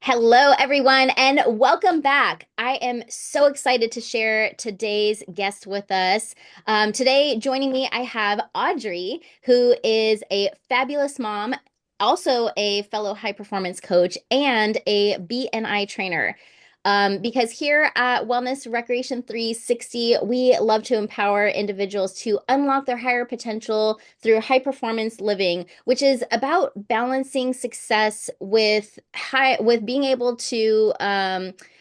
Hello, everyone, and welcome back. I am so excited to share today's guest with us. Today, joining me, I have Audrey, who is a fabulous mom, also a fellow high performance coach, and a BNI trainer. Because here at Wellness Recreation 360, we love to empower individuals to unlock their higher potential through high performance living, which is about balancing success with being able to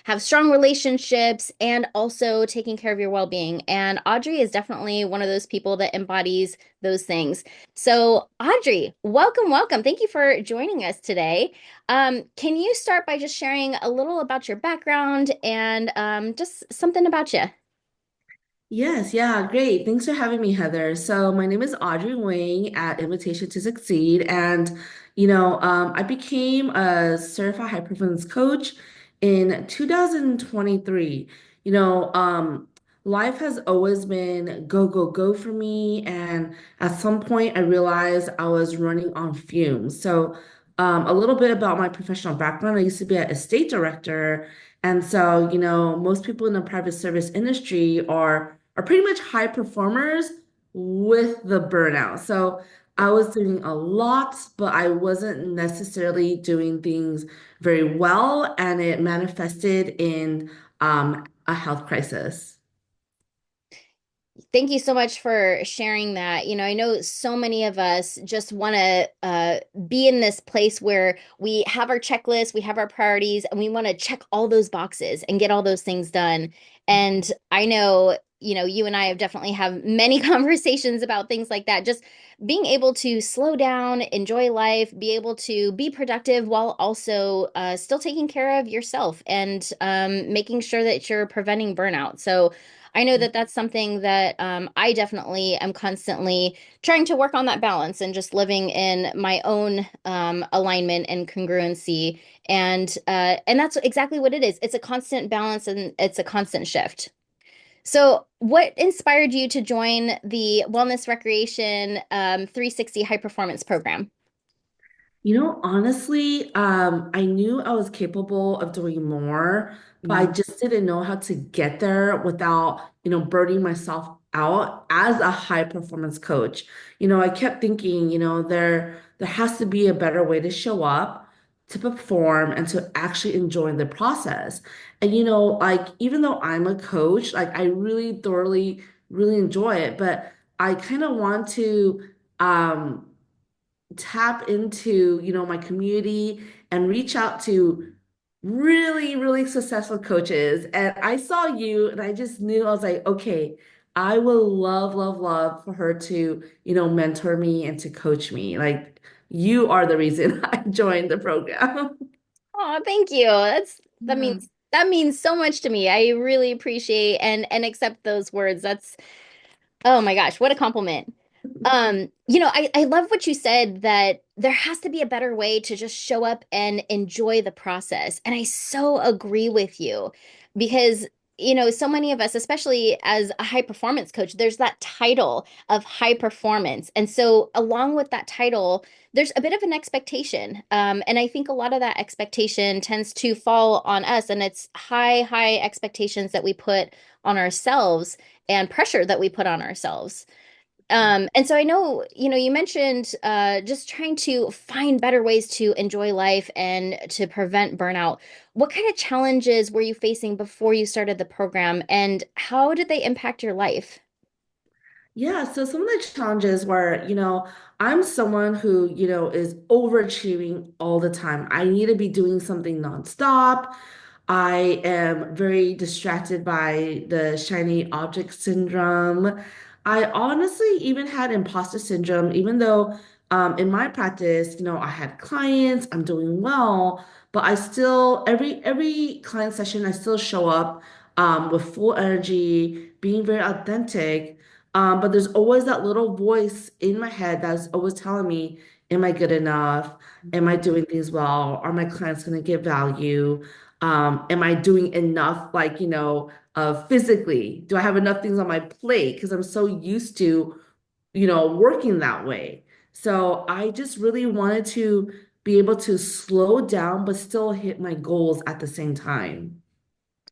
have strong relationships and also taking care of your well-being. And Audrey is definitely one of those people that embodies those things. So, Audrey, welcome, welcome. Thank you for joining us today. Can you start by just sharing a little about your background and just something about you? Yes, yeah, great. Thanks for having me, Heather. So my name is Audrey Wang at Invitation to Succeed, and I became a certified high performance coach in 2023. You know, um, Life has always been go, go, go for me, and at some point I realized I was running on fumes. A little bit about my professional background. I used to be an estate director, and so most people in the private service industry are pretty much high performers with the burnout. So I was doing a lot, but I wasn't necessarily doing things very well, and it manifested in a health crisis. Thank you so much for sharing that. I know so many of us just want to be in this place where we have our checklist, we have our priorities, and we want to check all those boxes and get all those things done. And I know, you and I have definitely have many conversations about things like that. Just being able to slow down, enjoy life, be able to be productive while also still taking care of yourself and making sure that you're preventing burnout. So, I know that that's something that I definitely am constantly trying to work on that balance and just living in my own alignment and congruency. And that's exactly what it is. It's a constant balance and it's a constant shift. So, what inspired you to join the Wellness Recreation 360 High Performance Program? Honestly, I knew I was capable of doing more, but I Mm. just didn't know how to get there without, burning myself out as a high performance coach. I kept thinking, there has to be a better way to show up, to perform, and to actually enjoy the process. And like even though I'm a coach, like I really thoroughly, really enjoy it, but I kind of want to tap into, my community and reach out to really, really successful coaches. And I saw you and I just knew I was like, okay, I will love, love, love for her to, mentor me and to coach me. Like you are the reason I joined the program. Oh, thank you. That Yeah. means so much to me. I really appreciate and accept those words. That's Oh my gosh, what a compliment. I love what you said that there has to be a better way to just show up and enjoy the process. And I so agree with you because, so many of us, especially as a high performance coach, there's that title of high performance. And so, along with that title, there's a bit of an expectation. And I think a lot of that expectation tends to fall on us, and it's high, high expectations that we put on ourselves and pressure that we put on ourselves. And so I know, you mentioned just trying to find better ways to enjoy life and to prevent burnout. What kind of challenges were you facing before you started the program, and how did they impact your life? Yeah, so some of the challenges were, I'm someone who, is overachieving all the time. I need to be doing something nonstop. I am very distracted by the shiny object syndrome. I honestly even had imposter syndrome, even though in my practice, I had clients, I'm doing well, but I still every client session, I still show up with full energy, being very authentic. But there's always that little voice in my head that's always telling me, am I good enough? Am I doing things well? Are my clients going to get value? Am I doing enough, like, physically? Do I have enough things on my plate? Because I'm so used to, working that way. So I just really wanted to be able to slow down but still hit my goals at the same time.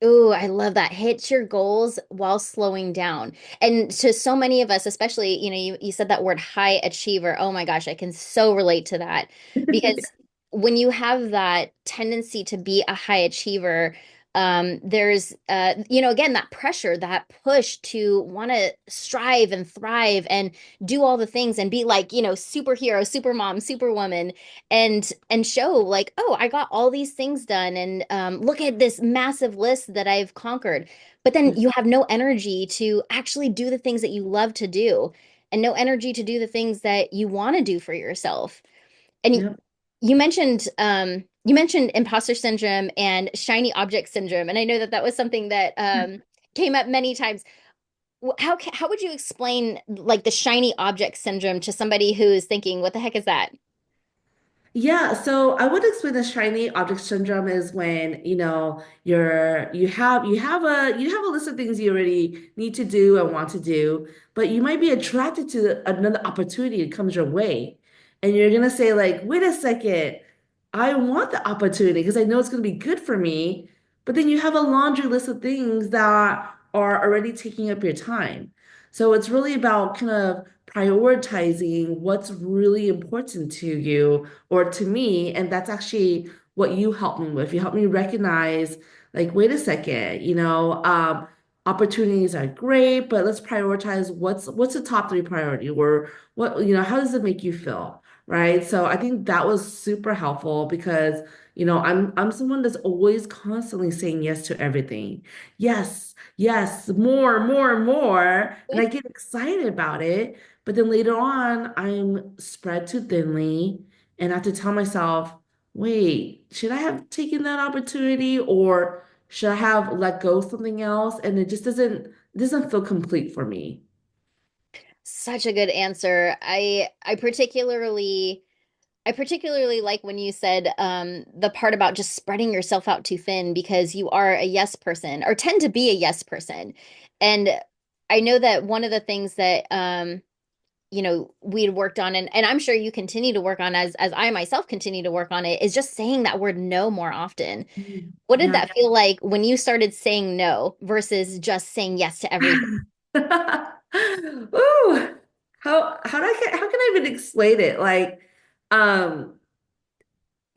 Ooh, I love that. Hit your goals while slowing down. And to so many of us, especially, you said that word high achiever. Oh my gosh, I can so relate to that because when you have that tendency to be a high achiever, there's, again, that pressure, that push to want to strive and thrive and do all the things and be like, superhero, supermom, superwoman and show like, oh, I got all these things done and look at this massive list that I've conquered. But then you have no energy to actually do the things that you love to do and no energy to do the things that you want to do for yourself. And Yep. you mentioned imposter syndrome and shiny object syndrome, and I know that that was something that came up many times. How would you explain like the shiny object syndrome to somebody who is thinking, what the heck is that? Yeah, so I would explain the shiny object syndrome is when, you have a list of things you already need to do and want to do, but you might be attracted to another opportunity that comes your way. And you're gonna say like, wait a second, I want the opportunity because I know it's gonna be good for me. But then you have a laundry list of things that are already taking up your time. So it's really about kind of prioritizing what's really important to you or to me. And that's actually what you helped me with. You helped me recognize, like, wait a second, opportunities are great, but let's prioritize what's the top three priority or what, how does it make you feel? Right. So I think that was super helpful because, I'm someone that's always constantly saying yes to everything. Yes, yes, more, more, more. And I get excited about it. But then later on, I'm spread too thinly and I have to tell myself, wait, should I have taken that opportunity or should I have let go of something else? And it doesn't feel complete for me. Such a good answer. I particularly like when you said the part about just spreading yourself out too thin because you are a yes person or tend to be a yes person. And I know that one of the things that we'd worked on and I'm sure you continue to work on as I myself continue to work on it is just saying that word no more often. Mm. What did Yeah. that feel like when you started saying no versus just saying yes to everything? Ooh, how can I even explain it? Like, um,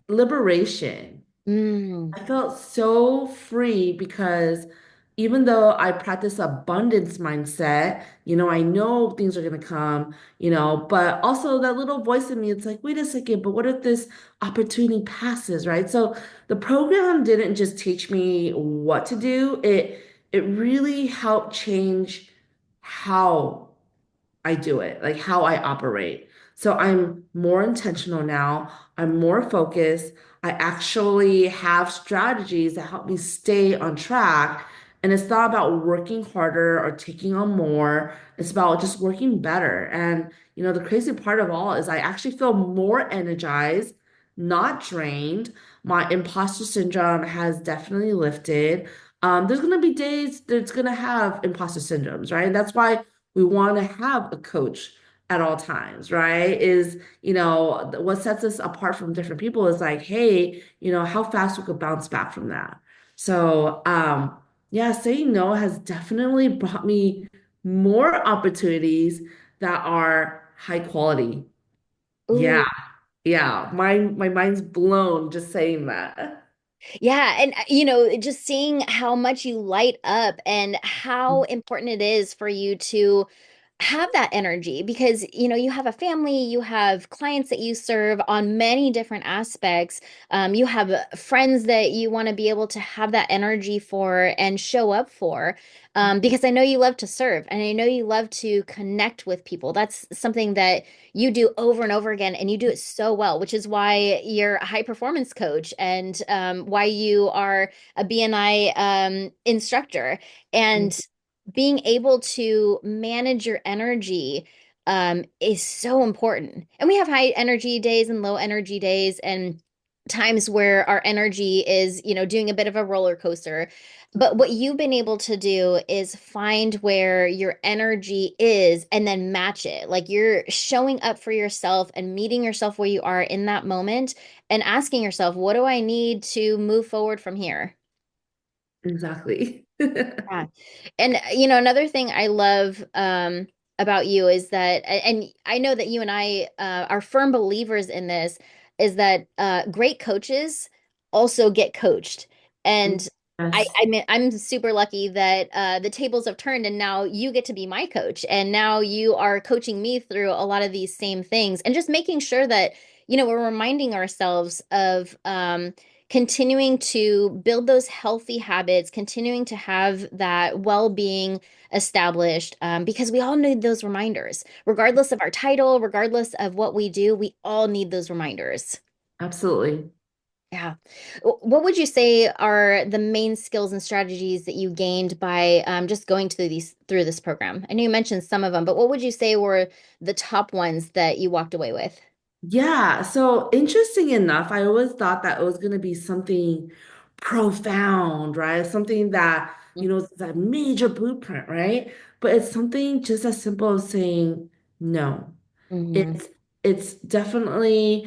liberation. Mm. I felt so free because even though I practice abundance mindset, I know things are going to come, but also that little voice in me, it's like, wait a second, but what if this opportunity passes, right? So the program didn't just teach me what to do, it really helped change how I do it, like how I operate. So I'm more intentional now. I'm more focused. I actually have strategies that help me stay on track. And it's not about working harder or taking on more. It's about just working better. And, the crazy part of all is I actually feel more energized, not drained. My imposter syndrome has definitely lifted. There's going to be days that's going to have imposter syndromes, right? And that's why we want to have a coach at all times, right? What sets us apart from different people is like, hey, how fast we could bounce back from that. So, yeah, saying no has definitely brought me more opportunities that are high quality. Yeah, Ooh. yeah. My mind's blown just saying that. Yeah, and just seeing how much you light up and how important it is for you to have that energy because you have a family, you have clients that you serve on many different aspects. You have friends that you want to be able to have that energy for and show up for. Because I know you love to serve and I know you love to connect with people. That's something that you do over and over again, and you do it so well, which is why you're a high performance coach and why you are a BNI instructor. And being able to manage your energy is so important. And we have high energy days and low energy days. And times where our energy is, doing a bit of a roller coaster. But what you've been able to do is find where your energy is and then match it. Like you're showing up for yourself and meeting yourself where you are in that moment and asking yourself, what do I need to move forward from here? Exactly. Yeah. And another thing I love about you is that, and I know that you and I are firm believers in this, is that great coaches also get coached. And Yes, I mean, I'm super lucky that the tables have turned and now you get to be my coach. And now you are coaching me through a lot of these same things and just making sure that, we're reminding ourselves of continuing to build those healthy habits, continuing to have that well-being established, because we all need those reminders, regardless of our title, regardless of what we do, we all need those reminders. absolutely. Yeah. What would you say are the main skills and strategies that you gained by just going through this program? I know you mentioned some of them, but what would you say were the top ones that you walked away with? Yeah, so interesting enough, I always thought that it was going to be something profound, right? Something that, is a major blueprint, right? But it's something just as simple as saying no. Mm-hmm. It's definitely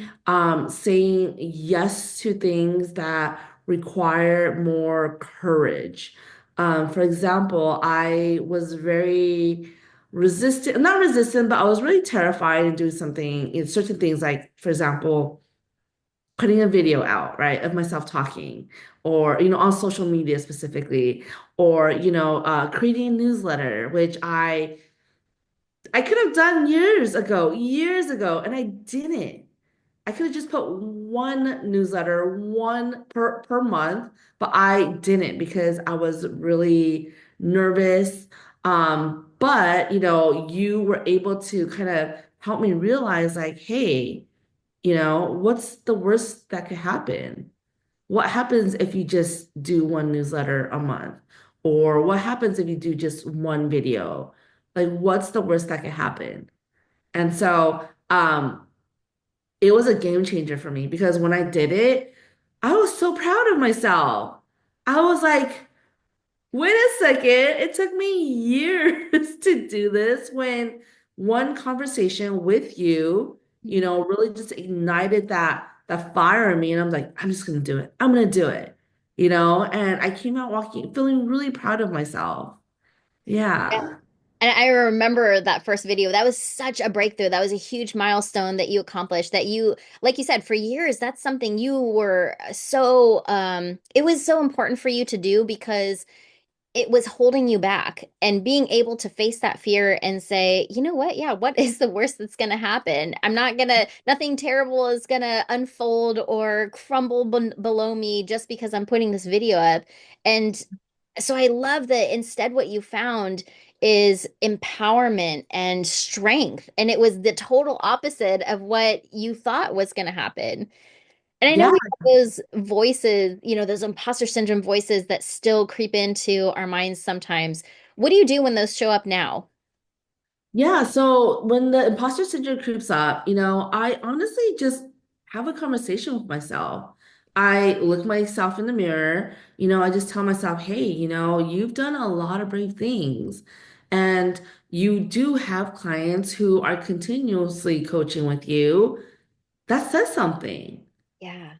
saying yes to things that require more courage. For example, I was very resistant, not resistant, but I was really terrified in doing something in certain things, like, for example, putting a video out, right, of myself talking, or, on social media specifically, or, creating a newsletter, which I could have done years ago, and I didn't. I could have just put one newsletter, one per month, but I didn't because I was really nervous. But you were able to kind of help me realize like, hey, what's the worst that could happen? What happens if you just do one newsletter a month? Or what happens if you do just one video? Like, what's the worst that could happen? And so, it was a game changer for me because when I did it, I was so proud of myself. I was like, wait a second, it took me years to do this when one conversation with you, really just ignited that fire in me. And I'm like, I'm just gonna do it. I'm gonna do it. And I came out walking, feeling really proud of myself. Yeah. And I remember that first video. That was such a breakthrough. That was a huge milestone that you accomplished. That you, like you said, for years, that's something you were it was so important for you to do because it was holding you back. And being able to face that fear and say, you know what? Yeah, what is the worst that's going to happen? Nothing terrible is going to unfold or crumble below me just because I'm putting this video up. And so I love that instead what you found is empowerment and strength. And it was the total opposite of what you thought was going to happen. And I know Yeah. we have those voices, those imposter syndrome voices that still creep into our minds sometimes. What do you do when those show up now? Yeah, so when the imposter syndrome creeps up, I honestly just have a conversation with myself. I look myself in the mirror, I just tell myself, hey, you've done a lot of brave things. And you do have clients who are continuously coaching with you. That says something. Yeah.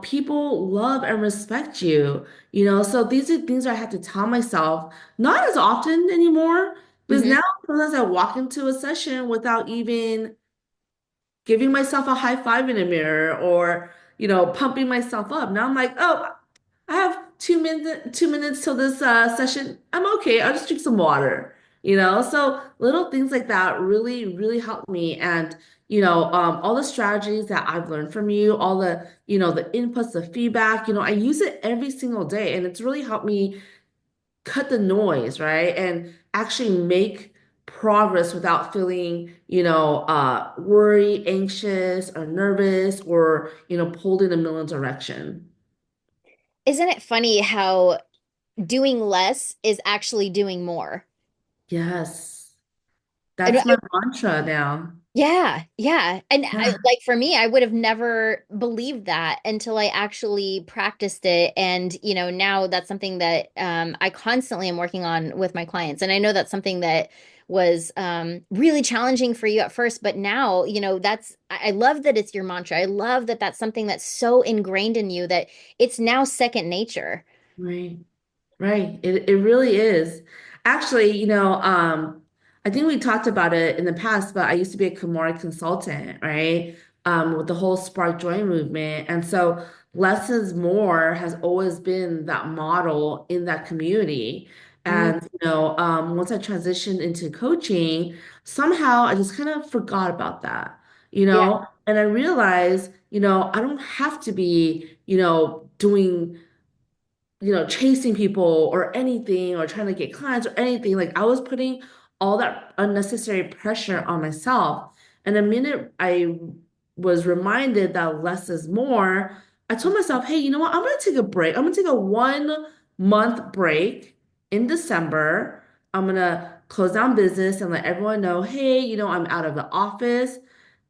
People love and respect you, so these are things I have to tell myself, not as often anymore, because Hmm. now sometimes I walk into a session without even giving myself a high five in a mirror or, pumping myself up. Now I'm like, oh, I have 2 minutes till this session. I'm okay. I'll just drink some water. So little things like that really, really help me. And all the strategies that I've learned from you, all the inputs, the feedback, I use it every single day, and it's really helped me cut the noise, right? And actually make progress without feeling, worried, anxious, or nervous, or pulled in a million direction. Isn't it funny how doing less is actually doing more? Yes. And That's my mantra now. Yeah, yeah. And I, Yeah, like for me, I would have never believed that until I actually practiced it. And, now that's something that I constantly am working on with my clients. And I know that's something that was really challenging for you at first, but now, I love that it's your mantra. I love that that's something that's so ingrained in you that it's now second nature. right. Right. It really is. Actually, I think we talked about it in the past, but I used to be a Kimura consultant, right? With the whole Spark Joy movement. And so less is more has always been that model in that community. Mm, And, once I transitioned into coaching, somehow I just kind of forgot about that, yeah. and I realized, I don't have to be, doing chasing people or anything or trying to get clients or anything. Like I was putting all that unnecessary pressure on myself. And the minute I was reminded that less is more, I told myself, hey, you know what? I'm gonna take a break. I'm gonna take a 1 month break in December. I'm gonna close down business and let everyone know, hey, I'm out of the office.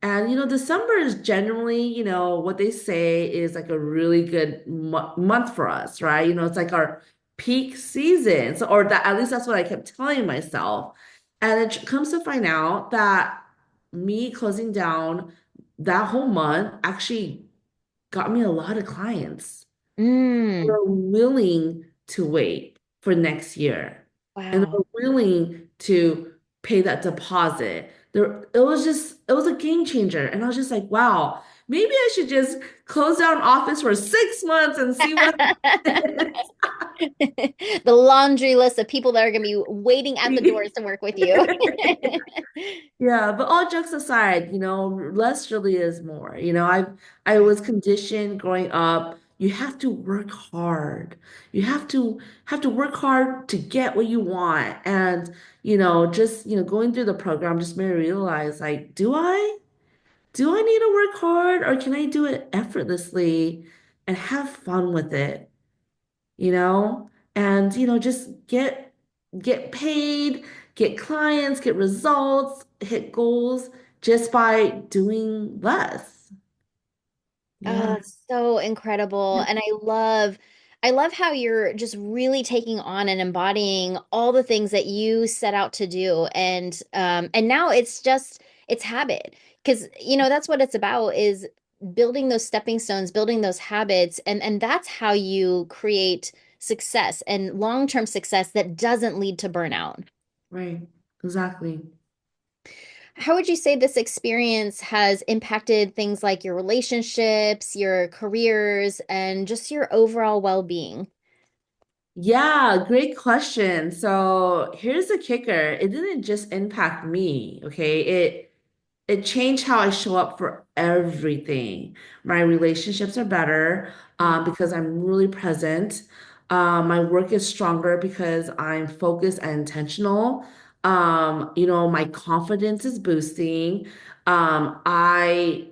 And December is generally, what they say is like a really good month for us, right? It's like our peak season. So, or that at least that's what I kept telling myself. And it comes to find out that me closing down that whole month actually got me a lot of clients Mm, were willing to wait for next year and they wow. were willing to pay that deposit. It was a game changer. And I was just like, wow, maybe I should just close down office for 6 months and see what happens. The laundry list of people that are going to be waiting at the doors to work with you. Yeah, but all jokes aside, less really is more. I was conditioned growing up, you have to work hard. You have to work hard to get what you want. And, just, going through the program just made me realize like, do I? Do I need to work hard or can I do it effortlessly and have fun with it? And just get paid, get clients, get results, hit goals just by doing less. Oh, Yeah. it's so incredible. And I love how you're just really taking on and embodying all the things that you set out to do. And now it's habit. Because that's what it's about is building those stepping stones, building those habits, and that's how you create success and long-term success that doesn't lead to burnout. Right. Exactly. How would you say this experience has impacted things like your relationships, your careers, and just your overall well-being? Yeah, great question. So here's the kicker. It didn't just impact me, okay? It changed how I show up for everything. My relationships are better because I'm really present. My work is stronger because I'm focused and intentional. My confidence is boosting. I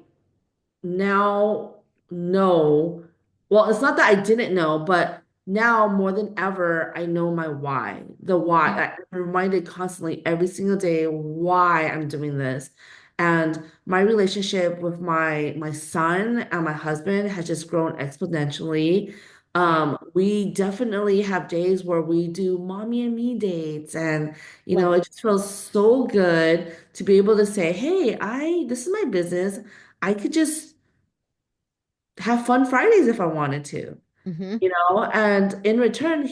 now know, well, it's not that I didn't know, but now more than ever, I know my why. The why. I'm reminded constantly every single day why I'm doing this. And my relationship with my son and my husband has just grown exponentially. Yeah. We definitely have days where we do mommy and me dates, and Love it just feels so good to be able to say, "Hey, this is my business. I could just have fun Fridays if I wanted to, it. Hmm. and in return,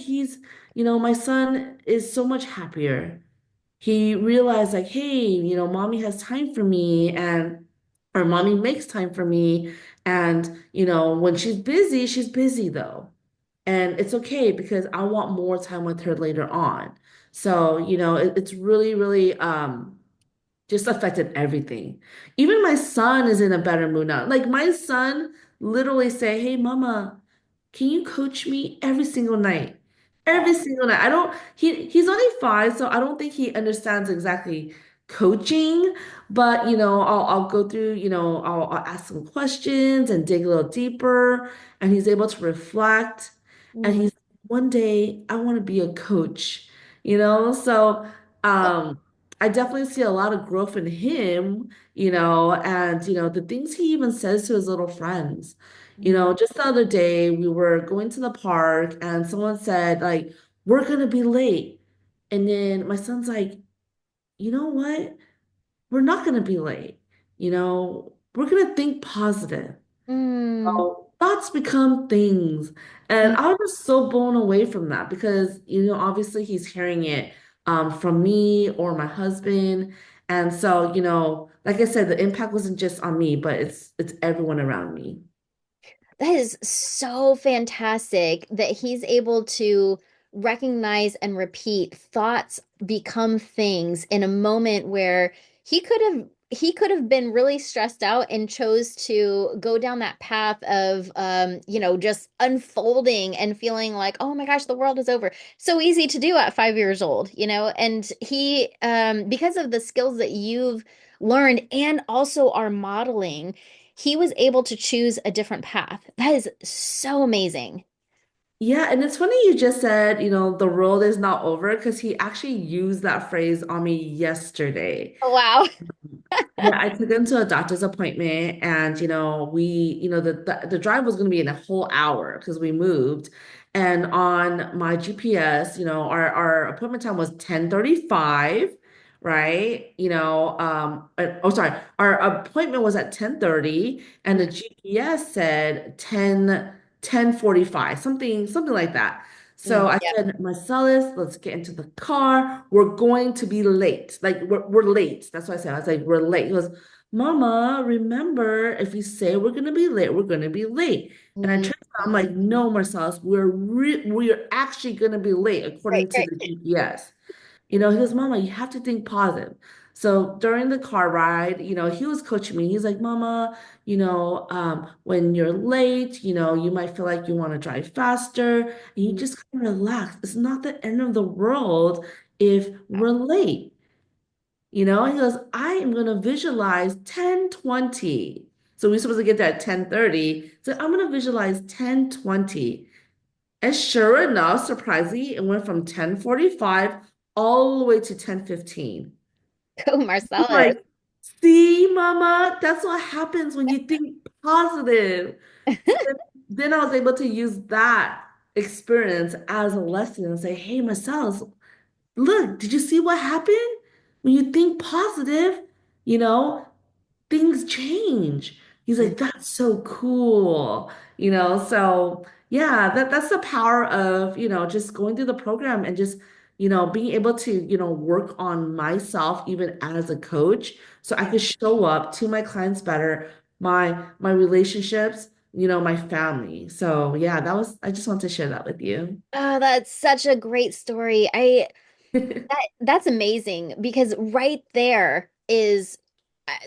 my son is so much happier. He realized like, hey, mommy has time for me and or mommy makes time for me. And, when she's busy though. And it's okay because I want more time with her later on. So, it's really, really just affected everything. Even my son is in a better mood now. Like my son literally say, "Hey mama, can you coach me every single night?" Every single night. I don't he's only 5, so I don't think he understands exactly coaching, but I'll go through, I'll ask some questions and dig a little deeper and he's able to reflect and Mm. he's one day I want to be a coach, you know? So um I definitely see a lot of growth in him, and the things he even says to his little friends. Mhm. Just the other day we were going to the park and someone said like, we're gonna be late. And then my son's like, you know what? We're not gonna be late. We're gonna think positive. Mm, Thoughts become things. And mm. I was just so blown away from that because, obviously he's hearing it from me or my husband. And so, like I said, the impact wasn't just on me, but it's everyone around me. That is so fantastic that he's able to recognize and repeat thoughts become things in a moment where he could have been really stressed out and chose to go down that path of just unfolding and feeling like, oh my gosh, the world is over. So easy to do at 5 years old, and he because of the skills that you've learned and also are modeling, he was able to choose a different path. That is so amazing. Yeah, and it's funny you just said, the world is not over because he actually used that phrase on me yesterday. Oh, wow. Yeah, I took him to a doctor's appointment and the drive was going to be in a whole hour because we moved. And on my GPS, our appointment time was 10:35, right? Oh sorry, our appointment was at 10:30 and the GPS said 10:45, something like that. So I Yep. said, Marcellus, let's get into the car. We're going to be late. Like we're late. That's what I said. I was like, we're late. He goes, Mama, remember, if we say we're gonna be late, we're gonna be late. And I Mm, turned around, I'm like, no, Marcellus, we're actually gonna be late right, according to right. the GPS. He goes, Mama, you have to think positive. So during the car ride, he was coaching me. He's like, Mama, when you're late, you might feel like you want to drive faster and you Mm, just gotta relax. It's not the end of the world if we're late. He goes, I am gonna visualize 10:20. So we're supposed to get there at 10:30. So I'm gonna visualize 10:20. And sure enough, surprisingly, it went from 10:45 all the way to 10:15. Go I'm Marcellus. like, see, Mama, that's what happens when you think positive. So then I was able to use that experience as a lesson and say, hey, Marcellus, look, did you see what happened? When you think positive, you know, things change. He's Mm. like, that's so cool. So yeah, that's the power of, just going through the program and just, being able to, work on myself even as a coach so I could show up to my clients better, my relationships, my family. So yeah, I just want to share that with you. Oh, that's such a great story. That's amazing because right there is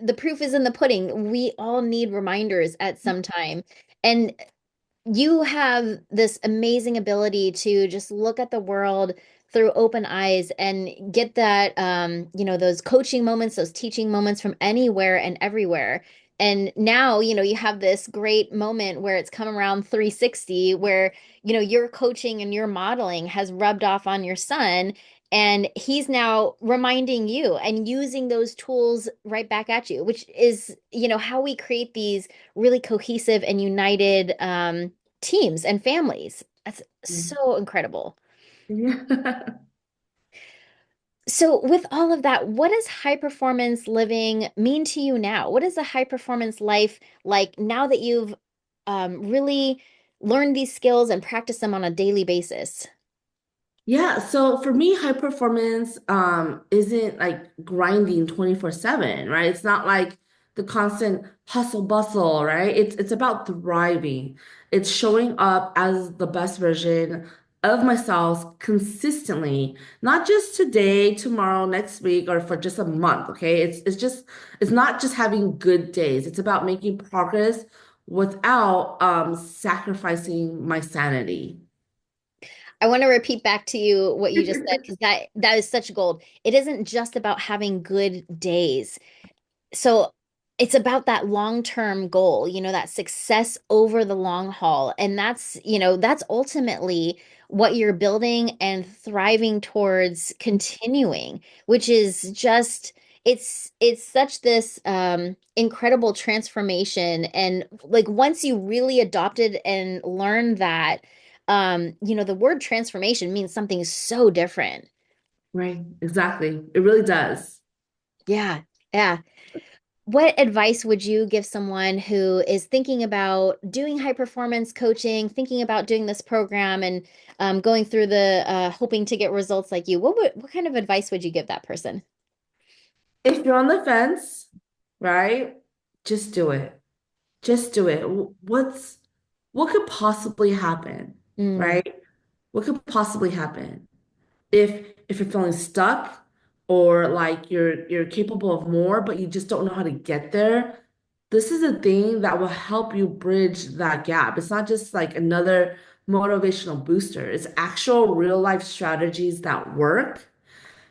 the proof is in the pudding. We all need reminders at some time. And you have this amazing ability to just look at the world through open eyes and get that those coaching moments, those teaching moments from anywhere and everywhere. And now, you have this great moment where it's come around 360 where, your coaching and your modeling has rubbed off on your son and he's now reminding you and using those tools right back at you, which is, how we create these really cohesive and united teams and families. That's so incredible. Yeah. So, with all of that, what does high performance living mean to you now? What is a high performance life like now that you've really learned these skills and practice them on a daily basis? Yeah, so for me, high performance isn't like grinding 24/7, right? It's not like the constant hustle bustle, right? It's about thriving. It's showing up as the best version of myself consistently, not just today, tomorrow, next week, or for just a month, okay? It's not just having good days. It's about making progress without sacrificing my sanity. I want to repeat back to you what you just said because that is such gold. It isn't just about having good days. So it's about that long-term goal, that success over the long haul. And that's ultimately what you're building and thriving towards continuing, which is just it's such this incredible transformation. And like once you really adopted and learned that, the word transformation means something so different. Right. Exactly. It really does. Yeah. Yeah. What advice would you give someone who is thinking about doing high performance coaching, thinking about doing this program and going through the hoping to get results like you? What kind of advice would you give that person? If you're on the fence, right, just do it. Just do it. What could possibly happen, Mm, right? What could possibly happen if you're feeling stuck or like you're capable of more, but you just don't know how to get there? This is a thing that will help you bridge that gap. It's not just like another motivational booster. It's actual real life strategies that work,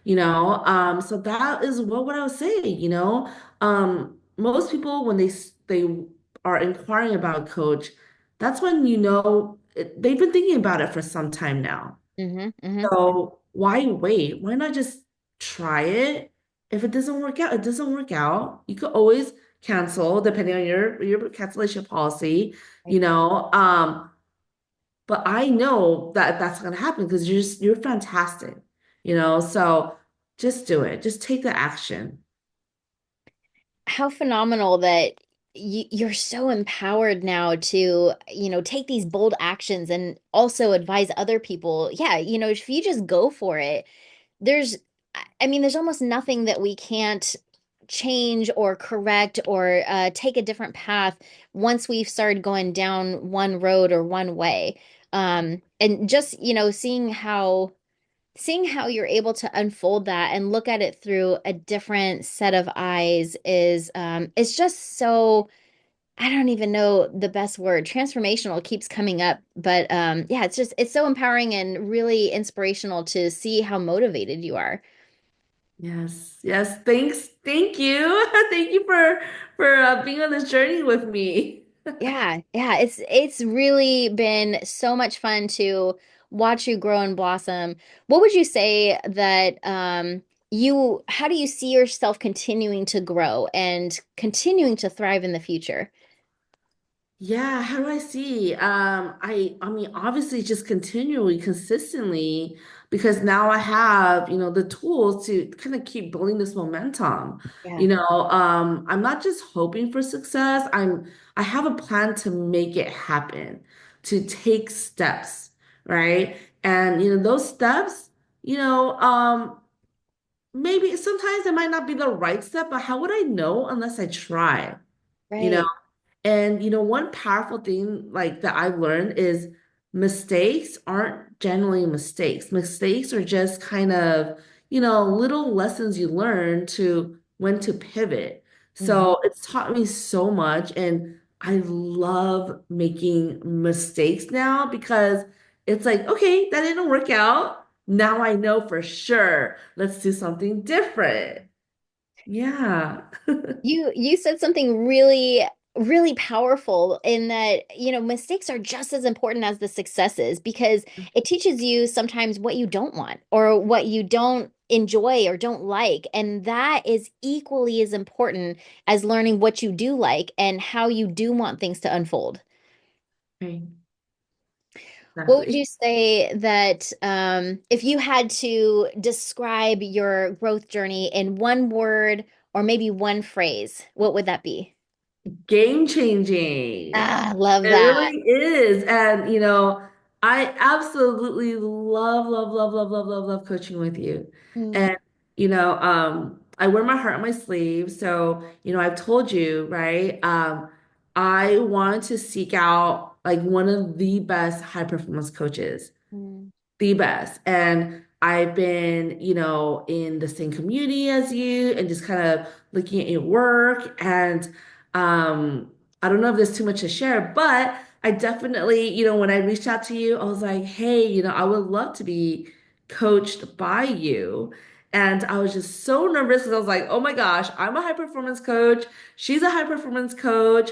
so that is what I was saying, most people when they are inquiring about a coach, that's when they've been thinking about it for some time now. hmm hmm So why wait? Why not just try it? If it doesn't work out, it doesn't work out. You could always cancel depending on your cancellation policy, you know. But I know that that's going to happen because you're fantastic, so just do it. Just take the action. How phenomenal that you're so empowered now to, take these bold actions and also advise other people. Yeah, if you just go for it, there's I mean, there's almost nothing that we can't change or correct or take a different path once we've started going down one road or one way. And just, seeing how you're able to unfold that and look at it through a different set of eyes is it's just so I don't even know the best word. Transformational keeps coming up, but yeah, it's so empowering and really inspirational to see how motivated you are. Yes, yes. Thanks. Thank you. Thank you for being on this journey with me. Yeah, yeah, it's really been so much fun to watch you grow and blossom. What would you say that how do you see yourself continuing to grow and continuing to thrive in the future? Yeah, how do I see? I mean, obviously just continually, consistently, because now I have, the tools to kind of keep building this momentum. Yeah. I'm not just hoping for success. I have a plan to make it happen, to take steps, right? And those steps, maybe sometimes it might not be the right step, but how would I know unless I try? You know? Right. And one powerful thing like that I've learned is mistakes aren't generally mistakes. Mistakes are just kind of, little lessons you learn to when to pivot. Mhm. So it's taught me so much, and I love making mistakes now because it's like, okay, that didn't work out. Now I know for sure. Let's do something different. Yeah. You said something really really powerful in that, mistakes are just as important as the successes because it teaches you sometimes what you don't want or what you don't enjoy or don't like. And that is equally as important as learning what you do like and how you do want things to unfold. Right. What would you Exactly. say that if you had to describe your growth journey in one word or maybe one phrase, what would that be? Game changing. Ah, love It that. really is. And, I absolutely love, love, love, love, love, love, love coaching with you. Mm, And, I wear my heart on my sleeve. So, I've told you, right? I want to seek out like one of the best high performance coaches, mm, the best. And I've been, in the same community as you and just kind of looking at your work. And I don't know if there's too much to share, but I definitely, when I reached out to you, I was like, hey, I would love to be coached by you. And I was just so nervous because I was like, oh my gosh, I'm a high performance coach. She's a high performance coach.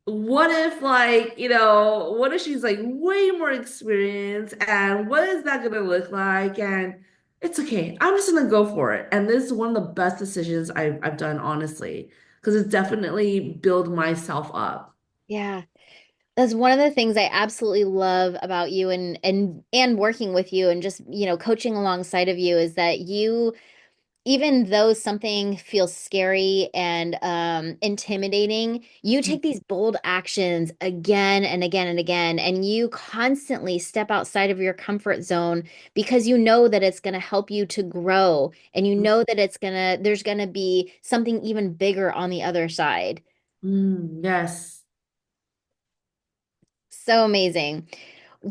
What if, like, what if she's like way more experienced? And what is that going to look like? And it's okay. I'm just going to go for it. And this is one of the best decisions I've done, honestly, because it's definitely built myself up. Yeah. That's one of the things I absolutely love about you and working with you and just, coaching alongside of you is that you, even though something feels scary and intimidating, you take these bold actions again and again and again, and you constantly step outside of your comfort zone because you know that it's going to help you to grow, and you know that there's going to be something even bigger on the other side. Yes. So amazing.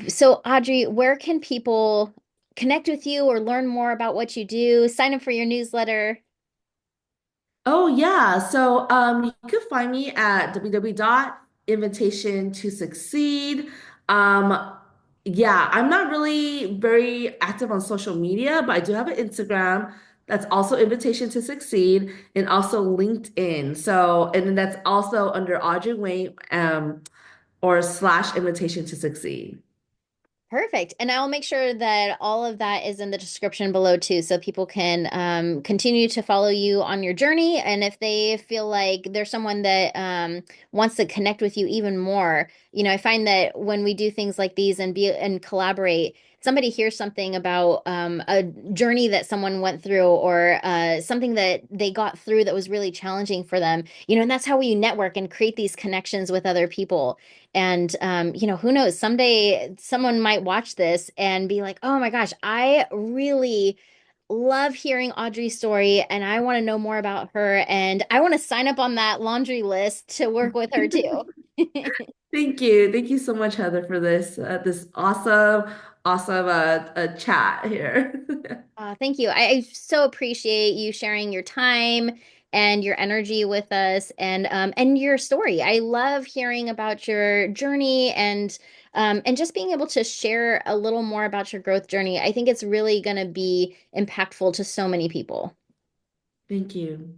So, Audrey, where can people connect with you or learn more about what you do? Sign up for your newsletter. Oh yeah. So you can find me at www.invitation to succeed. Um yeah, I'm not really very active on social media, but I do have an Instagram that's also Invitation to Succeed and also LinkedIn. So and then that's also under Audrey Wang or slash Invitation to Succeed. Perfect. And I'll make sure that all of that is in the description below too, so people can continue to follow you on your journey. And if they feel like there's someone that wants to connect with you even more, I find that when we do things like these and collaborate, somebody hears something about a journey that someone went through or something that they got through that was really challenging for them, and that's how we network and create these connections with other people. And who knows, someday someone might watch this and be like, "Oh my gosh, I really love hearing Audrey's story and I want to know more about her and I want to sign up on that laundry list to work with her too." Thank you. Thank you so much, Heather, for this awesome chat here. Thank you. I so appreciate you sharing your time and your energy with us and your story. I love hearing about your journey and just being able to share a little more about your growth journey. I think it's really going to be impactful to so many people. Thank you.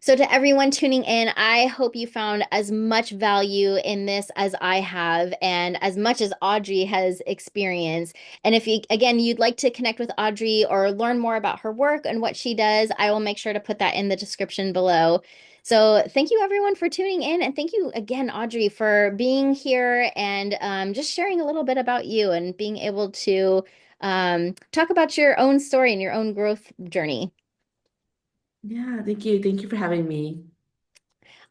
So, to everyone tuning in, I hope you found as much value in this as I have, and as much as Audrey has experienced. And if you, again, you'd like to connect with Audrey or learn more about her work and what she does, I will make sure to put that in the description below. So, thank you everyone for tuning in. And thank you again, Audrey, for being here and just sharing a little bit about you and being able to talk about your own story and your own growth journey. Yeah, thank you. Thank you for having me.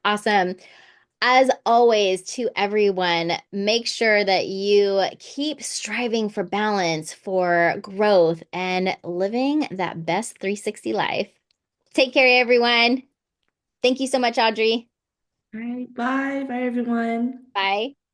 Awesome. As always, to everyone, make sure that you keep striving for balance, for growth, and living that best 360 life. Take care, everyone. Thank you so much, Audrey. All right, bye. Bye, everyone. Bye.